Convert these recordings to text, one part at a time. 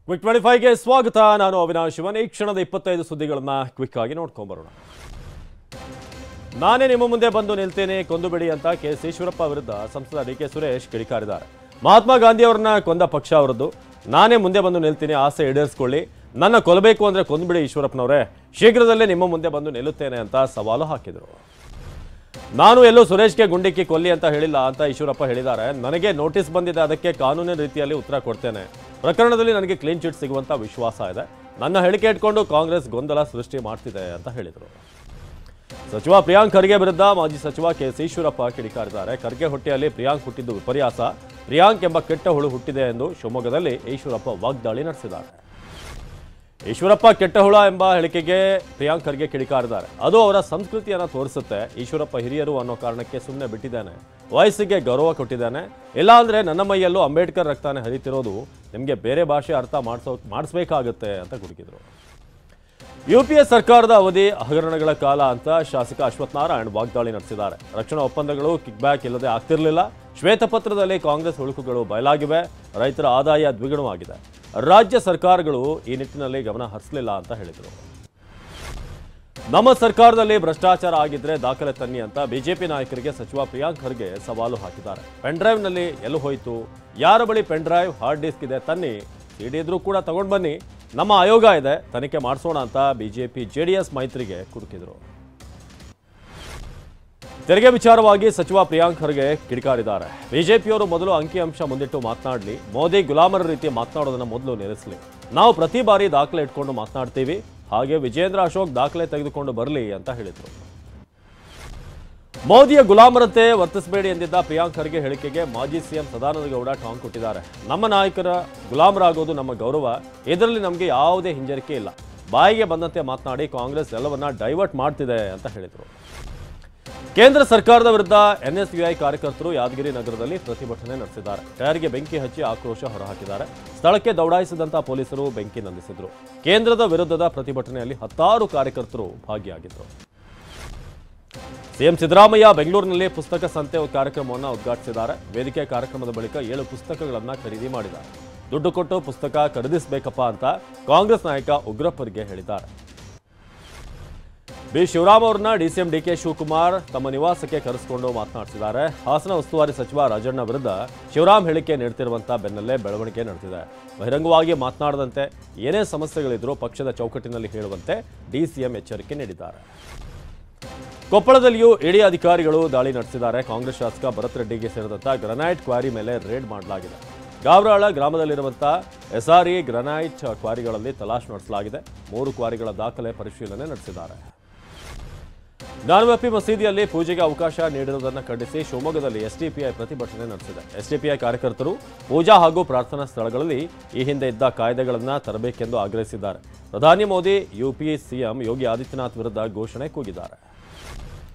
Quick 25ಗೆ ಸ್ವಾಗತ. ನಾನು ಅವಿನಾಶ್ ಶಿವನ್. ಈ ಕ್ಷಣದ 25 ಸುದ್ದಿಗಳನ್ನು ಕ್ವಿಕ್ ಆಗಿ ನೋಡ್ಕೊಂಬರೋಣ. ನಾನೇ ನಿಮ್ಮ ಮುಂದೆ ಬಂದು ನಿಲ್ತೇನೆ, ಕೊಂದುಬಿಡಿ ಅಂತ ಕೆ.ಎಸ್. ಈಶ್ವರಪ್ಪ ವಿರುದ್ಧ ಸಂಸದ ಡಿ.ಕೆ. ಸುರೇಶ್ ಕಿಡಿಕಾರಿದ್ದಾರೆ. ಮಹಾತ್ಮ ಗಾಂಧಿ ಅವರನ್ನ ಕೊಂದ ಪಕ್ಷ ಅವರದ್ದು. ನಾನೇ ಮುಂದೆ ಬಂದು ನಿಲ್ತೀನಿ, ಆಸೆ ಈಡೇರಿಸ್ಕೊಳ್ಳಿ, ನನ್ನ ಕೊಲ್ಲಬೇಕು ಅಂದ್ರೆ ಕೊಂದುಬಿಡಿ ಈಶ್ವರಪ್ಪನವರೇ, ಶೀಘ್ರದಲ್ಲೇ ನಿಮ್ಮ ಮುಂದೆ ಬಂದು ನಿಲ್ಲುತ್ತೇನೆ ಅಂತ ಸವಾಲು ಹಾಕಿದರು. ನಾನು ಎಲ್ಲೂ ಸುರೇಶ್ಗೆ ಗುಂಡಿಕ್ಕಿ ಕೊಲ್ಲಿ ಅಂತ ಹೇಳಿಲ್ಲ ಅಂತ ಈಶ್ವರಪ್ಪ ಹೇಳಿದ್ದಾರೆ. ನನಗೆ ನೋಟಿಸ್ ಬಂದಿದೆ, ಅದಕ್ಕೆ ಕಾನೂನಿನ ರೀತಿಯಲ್ಲಿ ಉತ್ತರ ಕೊಡ್ತೇನೆ. ಪ್ರಕರಣದಲ್ಲಿ ನನಗೆ ಕ್ಲೀನ್ ಚಿಟ್ ಸಿಗುವಂತ ವಿಶ್ವಾಸ ಇದೆ. ನನ್ನ ಹೇಳಿಕೆ ಇಟ್ಕೊಂಡು ಕಾಂಗ್ರೆಸ್ ಗೊಂದಲ ಸೃಷ್ಟಿ ಮಾಡ್ತಿದೆ ಅಂತ ಹೇಳಿದರು. ಸಚಿವ ಪ್ರಿಯಾಂಕ್ ಖರ್ಗೆ ವಿರುದ್ಧ ಮಾಜಿ ಸಚಿವ ಕೆ.ಎಸ್. ಈಶ್ವರಪ್ಪ ಕಿಡಿಕಾರಿದ್ದಾರೆ. ಖರ್ಗೆ ಹೊಟ್ಟೆಯಲ್ಲಿ ಪ್ರಿಯಾಂಕ್ ಹುಟ್ಟಿದ್ದು ವಿಪರ್ಯಾಸ, ಪ್ರಿಯಾಂಕ್ ಎಂಬ ಕೆಟ್ಟ ಹುಳು ಹುಟ್ಟಿದೆ ಎಂದು ಶಿವಮೊಗ್ಗದಲ್ಲಿ ಈಶ್ವರಪ್ಪ ವಾಗ್ದಾಳಿ ನಡೆಸಿದ್ದಾರೆ. ಈಶ್ವರಪ್ಪ ಕೆಟ್ಟ ಹುಳ ಎಂಬ ಹೇಳಿಕೆಗೆ ಪ್ರಿಯಾಂಕ್ ಖರ್ಗೆ ಕಿಡಿಕಾರಿದ್ದಾರೆ. ಅದು ಅವರ ಸಂಸ್ಕೃತಿಯನ್ನು ತೋರಿಸುತ್ತೆ. ಈಶ್ವರಪ್ಪ ಹಿರಿಯರು ಅನ್ನೋ ಕಾರಣಕ್ಕೆ ಸುಮ್ಮನೆ ಬಿಟ್ಟಿದ್ದಾನೆ, ವಯಸ್ಸಿಗೆ ಗೌರವ ಕೊಟ್ಟಿದ್ದಾನೆ. ಇಲ್ಲಾಂದ್ರೆ ನನ್ನ ಮೈಯಲ್ಲೂ ಅಂಬೇಡ್ಕರ್ ರಕ್ತಾನೆ ಹರಿತಿರೋದು, ನಿಮಗೆ ಬೇರೆ ಭಾಷೆ ಅರ್ಥ ಮಾಡಿಸ್ಬೇಕಾಗುತ್ತೆ ಅಂತ ಗುಡುಗಿದ್ರು. ಯುಪಿಎ ಸರ್ಕಾರದ ಅವಧಿ ಹಗರಣಗಳ ಕಾಲ ಅಂತ ಶಾಸಕ ಅಶ್ವಥ್ ನಾರಾಯಣ್ ವಾಗ್ದಾಳಿ ನಡೆಸಿದ್ದಾರೆ. ರಕ್ಷಣಾ ಒಪ್ಪಂದಗಳು ಕಿಕ್ ಬ್ಯಾಕ್ ಇಲ್ಲದೆ ಆಗ್ತಿರಲಿಲ್ಲ. ಶ್ವೇತಪತ್ರದಲ್ಲಿ ಕಾಂಗ್ರೆಸ್ ಹುಳುಕುಗಳು ಬಯಲಾಗಿವೆ. ರೈತರ ಆದಾಯ ದ್ವಿಗುಣವಾಗಿದೆ. ರಾಜ್ಯ ಸರ್ಕಾರಗಳು ಈ ನಿಟ್ಟಿನಲ್ಲಿ ಗಮನ ಹರಿಸಲಿಲ್ಲ ಅಂತ ಹೇಳಿದರು. ನಮ್ಮ ಸರ್ಕಾರದಲ್ಲಿ ಭ್ರಷ್ಟಾಚಾರ ಆಗಿದ್ರೆ ದಾಖಲೆ ತನ್ನಿ ಅಂತ ಬಿಜೆಪಿ ನಾಯಕರಿಗೆ ಸಚಿವ ಪ್ರಿಯಾಂಕ್ ಖರ್ಗೆ ಸವಾಲು ಹಾಕಿದ್ದಾರೆ. ಪೆನ್ ಡ್ರೈವ್ನಲ್ಲಿ ಎಲ್ಲಿ ಹೋಯಿತು, ಯಾರ ಬಳಿ ಪೆನ್ ಡ್ರೈವ್, ಹಾರ್ಡ್ ಡಿಸ್ಕ್ ಇದೆ ತನ್ನಿ, ಸಿಡಿ ಇದ್ರೂ ಕೂಡ ತಗೊಂಡು ಬನ್ನಿ, ನಮ್ಮ ಆಯೋಗ ಇದೆ, ತನಿಖೆ ಮಾಡಿಸೋಣ ಅಂತ ಬಿಜೆಪಿ ಜೆಡಿಎಸ್ ಮೈತ್ರಿಗೆ ಕುಟುಕಿದರು. ತೆರಿಗೆ ವಿಚಾರವಾಗಿ ಸಚಿವ ಪ್ರಿಯಾಂಕ್ ಖರ್ಗೆ ಕಿಡಿಕಾರಿದ್ದಾರೆ. ಬಿಜೆಪಿಯವರು ಮೊದಲು ಅಂಕಿಅಂಶ ಮುಂದಿಟ್ಟು ಮಾತನಾಡಲಿ, ಮೋದಿ ಗುಲಾಮರ ರೀತಿ ಮಾತನಾಡೋದನ್ನ ಮೊದಲು ನಿಲ್ಲಿಸಲಿ. ನಾವು ಪ್ರತಿ ಬಾರಿ ದಾಖಲೆ ಇಟ್ಕೊಂಡು ಮಾತನಾಡ್ತೀವಿ, ಹಾಗೆ ವಿಜೇಂದ್ರ ಅಶೋಕ್ ದಾಖಲೆ ತೆಗೆದುಕೊಂಡು ಬರಲಿ ಅಂತ ಹೇಳಿದರು. ಮೋದಿಯ ಗುಲಾಮರಂತೆ ವರ್ತಿಸಬೇಡಿ ಎಂದಿದ್ದ ಪ್ರಿಯಾಂಕ್ ಖರ್ಗೆ ಹೇಳಿಕೆಗೆ ಮಾಜಿ ಸಿಎಂ ಸದಾನಂದ ಗೌಡ ಟಾಂಗ್ ಕೊಟ್ಟಿದ್ದಾರೆ. ನಮ್ಮ ನಾಯಕರ ಗುಲಾಮರಾಗೋದು ನಮ್ಮ ಗೌರವ, ಇದರಲ್ಲಿ ನಮಗೆ ಯಾವುದೇ ಹಿಂಜರಿಕೆ ಇಲ್ಲ. ಬಾಯಿಗೆ ಬಂದಂತೆ ಮಾತನಾಡಿ ಕಾಂಗ್ರೆಸ್ ಎಲ್ಲವನ್ನ ಡೈವರ್ಟ್ ಮಾಡ್ತಿದೆ ಅಂತ ಹೇಳಿದರು. ಕೇಂದ್ರ ಸರ್ಕಾರದ ವಿರುದ್ಧ ಎನ್ಎಸ್ಯುಐ ಕಾರ್ಯಕರ್ತರು ಯಾದಗಿರಿ ನಗರದಲ್ಲಿ ಪ್ರತಿಭಟನೆ ನಡೆಸಿದ್ದಾರೆ. ಟೈರ್ಗೆ ಬೆಂಕಿ ಹಚ್ಚಿ ಆಕ್ರೋಶ ಹೊರಹಾಕಿದ್ದಾರೆ. ಸ್ಥಳಕ್ಕೆ ದೌಡಾಯಿಸಿದಂತಹ ಪೊಲೀಸರು ಬೆಂಕಿ ನಂದಿಸಿದರು. ಕೇಂದ್ರದ ವಿರುದ್ಧದ ಪ್ರತಿಭಟನೆಯಲ್ಲಿ 10 ಕಾರ್ಯಕರ್ತರು ಭಾಗಿಯಾಗಿದ್ದರು. ಸಿಎಂ ಸಿದ್ದರಾಮಯ್ಯ ಬೆಂಗಳೂರಿನಲ್ಲಿ ಪುಸ್ತಕ ಸಂತೆ ಕಾರ್ಯಕ್ರಮವನ್ನು ಉದ್ಘಾಟಿಸಿದ್ದಾರೆ. ವೇದಿಕೆ ಕಾರ್ಯಕ್ರಮದ ಬಳಿಕ 7 ಪುಸ್ತಕಗಳನ್ನು ಖರೀದಿ ಮಾಡಿದ್ದಾರೆ. ದುಡ್ಡು ಕೊಟ್ಟು ಪುಸ್ತಕ ಖರೀದಿಸಬೇಕಪ್ಪ ಅಂತ ಕಾಂಗ್ರೆಸ್ ನಾಯಕ ಉಗ್ರಪ್ಪರಿಗೆ ಹೇಳಿದ್ದಾರೆ. ಬಿ ಶಿವರಾಮ್ ಅವರನ್ನ ಡಿಸಿಎಂ ಡಿಕೆ ಶಿವಕುಮಾರ್ ತಮ್ಮ ನಿವಾಸಕ್ಕೆ ಕರೆಸಿಕೊಂಡು ಮಾತನಾಡಿಸಿದ್ದಾರೆ. ಹಾಸನ ಉಸ್ತುವಾರಿ ಸಚಿವ ರಾಜಣ್ಣ ವಿರುದ್ಧ ಶಿವರಾಮ್ ಹೇಳಿಕೆ ನೀಡುತ್ತಿರುವಂತಹ ಬೆನ್ನಲ್ಲೇ ಬೆಳವಣಿಗೆ ನಡೆದಿದೆ. ಬಹಿರಂಗವಾಗಿ ಮಾತನಾಡದಂತೆ, ಏನೇ ಸಮಸ್ಯೆಗಳಿದ್ರೂ ಪಕ್ಷದ ಚೌಕಟ್ಟಿನಲ್ಲಿ ಹೇಳುವಂತೆ ಡಿಸಿಎಂ ಎಚ್ಚರಿಕೆ ನೀಡಿದ್ದಾರೆ. ಕೊಪ್ಪಳದಲ್ಲಿಯೂ ಇಡಿ ಅಧಿಕಾರಿಗಳು ದಾಳಿ ನಡೆಸಿದ್ದಾರೆ. ಕಾಂಗ್ರೆಸ್ ಶಾಸಕ ಭರತ್ ರೆಡ್ಡಿಗೆ ಸೇರಿದಂತಹ ಗ್ರನೈಟ್ ಕ್ವಾರಿ ಮೇಲೆ ರೇಡ್ ಮಾಡಲಾಗಿದೆ. ಗಾವರಾಳ ಗ್ರಾಮದಲ್ಲಿರುವಂತಹ ಎಸ್ಆರ್ಇ ಗ್ರನೈಟ್ ಕ್ವಾರಿಗಳಲ್ಲಿ ತಲಾಶ್ ನಡೆಸಲಾಗಿದೆ. 3 ಕ್ವಾರಿಗಳ ದಾಖಲೆ ಪರಿಶೀಲನೆ ನಡೆಸಿದ್ದಾರೆ. ಜ್ಞಾನವ್ಯಾಪಿ ಮಸೀದಿಯಲ್ಲಿ ಪೂಜೆಗೆ ಅವಕಾಶ ನೀಡಿರುವುದನ್ನು ಖಂಡಿಸಿ ಶಿವಮೊಗ್ಗದಲ್ಲಿ ಎಸ್ಡಿಪಿಐ ಪ್ರತಿಭಟನೆ ನಡೆಸಿದೆ. ಎಸ್ಡಿಪಿಐ ಕಾರ್ಯಕರ್ತರು ಪೂಜಾ ಹಾಗೂ ಪ್ರಾರ್ಥನಾ ಸ್ಥಳಗಳಲ್ಲಿ ಈ ಹಿಂದೆ ಇದ್ದ ಕಾಯ್ದೆಗಳನ್ನು ತರಬೇಕೆಂದು ಆಗ್ರಹಿಸಿದ್ದಾರೆ. ಪ್ರಧಾನಿ ಮೋದಿ ಯುಪಿ ಸಿಎಂ ಯೋಗಿ ಆದಿತ್ಯನಾಥ್ ವಿರುದ್ಧ ಘೋಷಣೆ ಕೂಗಿದ್ದಾರೆ.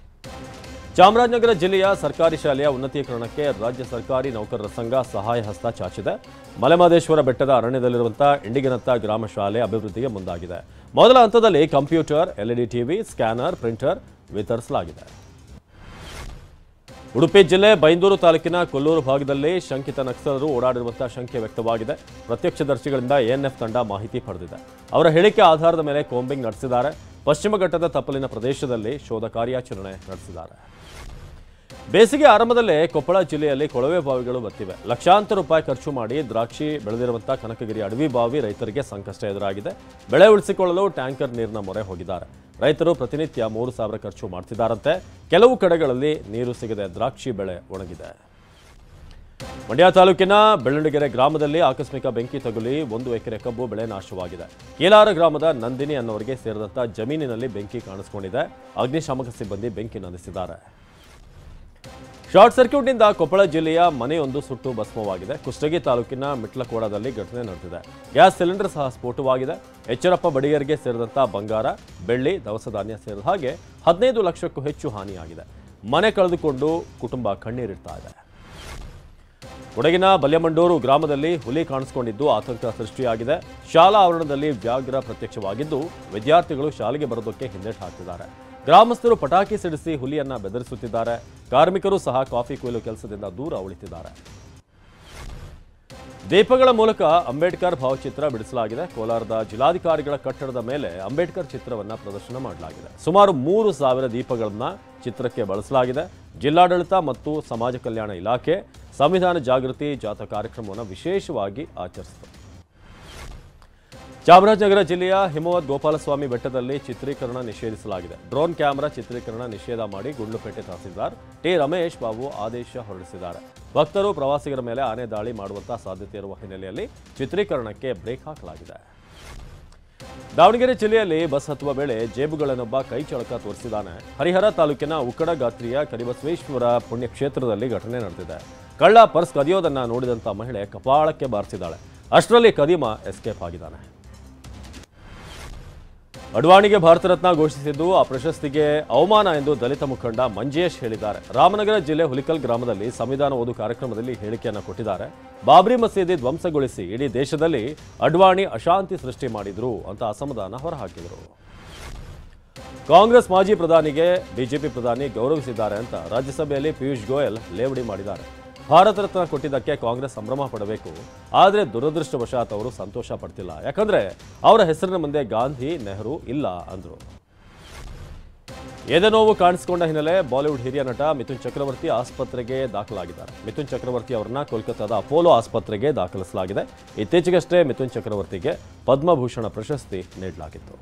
ಚಾಮರಾಜನಗರ ಜಿಲ್ಲೆಯ ಸರ್ಕಾರಿ ಶಾಲೆಯ ಉನ್ನತೀಕರಣಕ್ಕೆ ರಾಜ್ಯ ಸರ್ಕಾರಿ ನೌಕರರ ಸಂಘ ಸಹಾಯ ಹಸ್ತ ಚಾಚಿದೆ. ಮಲೆಮಹದೇಶ್ವರ ಬೆಟ್ಟದ ಅರಣ್ಯದಲ್ಲಿರುವಂತಹ ಇಂಡಿಗನತ್ತ ಗ್ರಾಮ ಶಾಲೆ ಅಭಿವೃದ್ಧಿಗೆ ಮುಂದಾಗಿದೆ. ಮೊದಲ ಹಂತದಲ್ಲಿ computer, LED TV, scanner, printer ವಿತರಿಸಲಾಗಿದೆ. ಉಡುಪಿ ಜಿಲ್ಲೆ ಬೈಂದೂರು ತಾಲೂಕಿನ ಕೊಲ್ಲೂರು ಭಾಗದಲ್ಲಿ ಶಂಕಿತ ನಕ್ಸಲರು ಓಡಾಡಿರುವಂತಹ ಶಂಕೆ ವ್ಯಕ್ತವಾಗಿದೆ. ಪ್ರತ್ಯಕ್ಷದರ್ಶಿಗಳಿಂದ ಎಎನ್ಎಫ್ ತಂಡ ಮಾಹಿತಿ ಪಡೆದಿದೆ. ಅವರ ಹೇಳಿಕೆ ಆಧಾರದ ಮೇಲೆ ಕೋಂಬಿಂಗ್ ನಡೆಸಿದ್ದಾರೆ. ಪಶ್ಚಿಮ ಘಟ್ಟದ ತಪ್ಪಲಿನ ಪ್ರದೇಶದಲ್ಲಿ ಶೋಧ ಕಾರ್ಯಾಚರಣೆ ನಡೆಸಿದ್ದಾರೆ. ಬೇಸಿಗೆ ಆರಂಭದಲ್ಲೇ ಕೊಪ್ಪಳ ಜಿಲ್ಲೆಯಲ್ಲಿ ಕೊಳವೆ ಬಾವಿಗಳು ಬತ್ತಿವೆ. ಲಕ್ಷಾಂತರ ರೂಪಾಯಿ ಖರ್ಚು ಮಾಡಿ ದ್ರಾಕ್ಷಿ ಬೆಳೆದಿರುವಂತಹ ಕನಕಗಿರಿ ಅಡವಿ ಬಾವಿ ರೈತರಿಗೆ ಸಂಕಷ್ಟ ಎದುರಾಗಿದೆ. ಬೆಳೆ ಉಳಿಸಿಕೊಳ್ಳಲು ಟ್ಯಾಂಕರ್ ನೀರಿನ ಮೊರೆ ಹೋಗಿದ್ದಾರೆ. ರೈತರು ಪ್ರತಿನಿತ್ಯ 3,000 ಖರ್ಚು ಮಾಡ್ತಿದ್ದಾರಂತೆ. ಕೆಲವು ಕಡೆಗಳಲ್ಲಿ ನೀರು ಸಿಗದೆ ದ್ರಾಕ್ಷಿ ಬೆಳೆ ಒಣಗಿದೆ. ಮಂಡ್ಯ ತಾಲೂಕಿನ ಬೆಳ್ಳಂಡಗೆರೆ ಗ್ರಾಮದಲ್ಲಿ ಆಕಸ್ಮಿಕ ಬೆಂಕಿ ತಗುಲಿ 1 ಎಕರೆ ಕಬ್ಬು ಬೆಳೆ ನಾಶವಾಗಿದೆ. ಕೀಲಾರ ಗ್ರಾಮದ ನಂದಿನಿ ಅನ್ನೋರಿಗೆ ಸೇರಿದಂತಹ ಜಮೀನಿನಲ್ಲಿ ಬೆಂಕಿ ಕಾಣಿಸಿಕೊಂಡಿದೆ. ಅಗ್ನಿಶಾಮಕ ಸಿಬ್ಬಂದಿ ಬೆಂಕಿ ನಂದಿಸಿದ್ದಾರೆ. ಶಾರ್ಟ್ ಸರ್ಕ್ಯೂಟ್ನಿಂದ ಕೊಪ್ಪಳ ಜಿಲ್ಲೆಯ ಮನೆಯೊಂದು ಸುಟ್ಟು ಭಸ್ಮವಾಗಿದೆ. ಕುಷ್ಟಗಿ ತಾಲೂಕಿನ ಮಿಟ್ಲಕೋಡದಲ್ಲಿ ಘಟನೆ ನಡೆದಿದೆ. ಗ್ಯಾಸ್ ಸಿಲಿಂಡರ್ ಸಹ ಸ್ಫೋಟವಾಗಿದೆ. ಎಚ್ಚರಪ್ಪ ಬಡಿಗರಿಗೆ ಸೇರಿದಂತಹ ಬಂಗಾರ, ಬೆಳ್ಳಿ, ದವಸ ಧಾನ್ಯ ಸೇರಿದ ಹಾಗೆ 15 ಲಕ್ಷಕ್ಕೂ ಹೆಚ್ಚು ಹಾನಿಯಾಗಿದೆ. ಮನೆ ಕಳೆದುಕೊಂಡು ಕುಟುಂಬ ಕಣ್ಣೀರಿಡ್ತಾ ಇದೆ. ಕೊಡಗಿನ ಬಲ್ಯಮಂಡೂರು ಗ್ರಾಮದಲ್ಲಿ ಹುಲಿ ಕಾಣಿಸಿಕೊಂಡಿದ್ದು ಆತಂಕ ಸೃಷ್ಟಿಯಾಗಿದೆ. ಶಾಲಾ ಆವರಣದಲ್ಲಿ ವ್ಯಾಘ್ರ ಪ್ರತ್ಯಕ್ಷವಾಗಿದ್ದು ವಿದ್ಯಾರ್ಥಿಗಳು ಶಾಲೆಗೆ ಬರೋದಕ್ಕೆ ಹಿಂದೇಟು ಹಾಕಿದ್ದಾರೆ. ಗ್ರಾಮಸ್ಥರು ಪಟಾಕಿ ಸಿಡಿಸಿ ಹುಲಿಯನ್ನ ಬೆದರಿಸುತ್ತಿದ್ದಾರೆ. ಕಾರ್ಮಿಕರು ಸಹ ಕಾಫಿ ಕೊಯ್ಲು ಕೆಲಸದಿಂದ ದೂರ ಉಳಿತಿದ್ದಾರೆ. ದೀಪಗಳ ಮೂಲಕ ಅಂಬೇಡ್ಕರ್ ಭಾವಚಿತ್ರ ಬಿಡಿಸಲಾಗಿದೆ. ಕೋಲಾರದ ಜಿಲ್ಲಾಧಿಕಾರಿಗಳ ಕಟ್ಟಡದ ಮೇಲೆ ಅಂಬೇಡ್ಕರ್ ಚಿತ್ರವನ್ನು ಪ್ರದರ್ಶನ ಮಾಡಲಾಗಿದೆ. ಸುಮಾರು 3,000 ದೀಪಗಳನ್ನು ಚಿತ್ರಕ್ಕೆ ಬಳಸಲಾಗಿದೆ. ಜಿಲ್ಲಾಡಳಿತ ಮತ್ತು ಸಮಾಜ ಕಲ್ಯಾಣ ಇಲಾಖೆ ಸಂವಿಧಾನ ಜಾಗೃತಿ ಜಾಥಾ ಕಾರ್ಯಕ್ರಮವನ್ನು ವಿಶೇಷವಾಗಿ ಆಚರಿಸಿತು. ಚಾಮರಾಜನಗರ ಜಿಲ್ಲೆಯ ಹಿಮವದ್ ಗೋಪಾಲಸ್ವಾಮಿ ಬೆಟ್ಟದಲ್ಲಿ ಚಿತ್ರೀಕರಣ ನಿಷೇಧಿಸಲಾಗಿದೆ. ಡ್ರೋನ್ ಕ್ಯಾಮೆರಾ ಚಿತ್ರೀಕರಣ ನಿಷೇಧ ಮಾಡಿ ಗುಂಡ್ಲುಪೇಟೆ ತಹಸೀಲ್ದಾರ್ ಟಿ ರಮೇಶ್ ಬಾಬು ಆದೇಶ ಹೊರಡಿಸಿದ್ದಾರೆ. ಭಕ್ತರು ಪ್ರವಾಸಿಗರ ಮೇಲೆ ಆನೆ ದಾಳಿ ಮಾಡುವಂತಹ ಸಾಧ್ಯತೆ ಇರುವ ಹಿನ್ನೆಲೆಯಲ್ಲಿ ಚಿತ್ರೀಕರಣಕ್ಕೆ ಬ್ರೇಕ್ ಹಾಕಲಾಗಿದೆ. ದಾವಣಗೆರೆ ಜಿಲ್ಲೆಯಲ್ಲಿ ಬಸ್ ಹತ್ತುವ ವೇಳೆ ಜೇಬುಗಳನ್ನೊಬ್ಬ ಕೈ ಚಳಕ ತೋರಿಸಿದ್ದಾನೆ. ಹರಿಹರ ತಾಲೂಕಿನ ಉಕ್ಕಡ ಗಾತ್ರಿಯ ಕರಿಬಸವೇಶ್ವರ ಪುಣ್ಯಕ್ಷೇತ್ರದಲ್ಲಿ ಘಟನೆ ನಡೆದಿದೆ. ಕಳ್ಳ ಪರ್ಸ್ ಕದಿಯೋದನ್ನ ನೋಡಿದಂತ ಮಹಿಳೆ ಕಪಾಳಕ್ಕೆ ಬಾರಿಸಿದ್ದಾಳೆ. ಅಷ್ಟರಲ್ಲಿ ಕದೀಮ ಎಸ್ಕೇಪ್ ಆಗಿದ್ದಾನೆ. ಅಡ್ವಾಣಿಗೆ ಭಾರತ ರತ್ನ ಘೋಷಿಸಿದ್ದು ಆ ಪ್ರಶಸ್ತಿಗೆ ಅವಮಾನ ಎಂದು ದಲಿತ ಮುಖಂಡ ಮಂಜೇಶ್ ಹೇಳಿದ್ದಾರೆ. ರಾಮನಗರ ಜಿಲ್ಲೆ ಹುಲಿಕಲ್ ಗ್ರಾಮದಲ್ಲಿ ಸಂವಿಧಾನ ಓದು ಕಾರ್ಯಕ್ರಮದಲ್ಲಿ ಹೇಳಿಕೆಯನ್ನು ಕೊಟ್ಟಿದ್ದಾರೆ. ಬಾಬ್ರಿ ಮಸೀದಿ ಧ್ವಂಸಗೊಳಿಸಿ ಇಡೀ ದೇಶದಲ್ಲಿ ಅಡ್ವಾಣಿ ಅಶಾಂತಿ ಸೃಷ್ಟಿ ಮಾಡಿದ್ರು ಅಂತ ಅಸಮಾಧಾನ ಹೊರಹಾಕಿದರು. ಕಾಂಗ್ರೆಸ್ ಮಾಜಿ ಪ್ರಧಾನಿಗೆ ಬಿಜೆಪಿ ಪ್ರಧಾನಿ ಗೌರವಿಸಿದ್ದಾರೆ ಅಂತ ರಾಜ್ಯಸಭೆಯಲ್ಲಿ ಪಿಯೂಷ್ ಗೋಯಲ್ ಲೇವಡಿ ಮಾಡಿದ್ದಾರೆ. ಭಾರತ ರತ್ನ ಕೊಟ್ಟಿದ್ದಕ್ಕೆ ಕಾಂಗ್ರೆಸ್ ಸಂಭ್ರಮ ಪಡಬೇಕು, ಆದರೆ ದುರದೃಷ್ಟವಶಾತ್ ಅವರು ಸಂತೋಷ ಪಡ್ತಿಲ್ಲ. ಯಾಕಂದ್ರೆ ಅವರ ಹೆಸರಿನ ಮುಂದೆ ಗಾಂಧಿ, ನೆಹರು ಇಲ್ಲ ಅಂದ್ರು. ಎದೆನೋವು ಕಾಣಿಸಿಕೊಂಡ ಹಿನ್ನೆಲೆ ಬಾಲಿವುಡ್ ಹಿರಿಯ ನಟ ಮಿಥುನ್ ಚಕ್ರವರ್ತಿ ಆಸ್ಪತ್ರೆಗೆ ದಾಖಲಾಗಿದ್ದಾರೆ. ಮಿಥುನ್ ಚಕ್ರವರ್ತಿ ಅವರನ್ನ ಕೋಲ್ಕತ್ತಾದ ಅಪೋಲೋ ಆಸ್ಪತ್ರೆಗೆ ದಾಖಲಿಸಲಾಗಿದೆ. ಇತ್ತೀಚೆಗಷ್ಟೇ ಮಿಥುನ್ ಚಕ್ರವರ್ತಿಗೆ ಪದ್ಮಭೂಷಣ ಪ್ರಶಸ್ತಿ ನೀಡಲಾಗಿತ್ತು.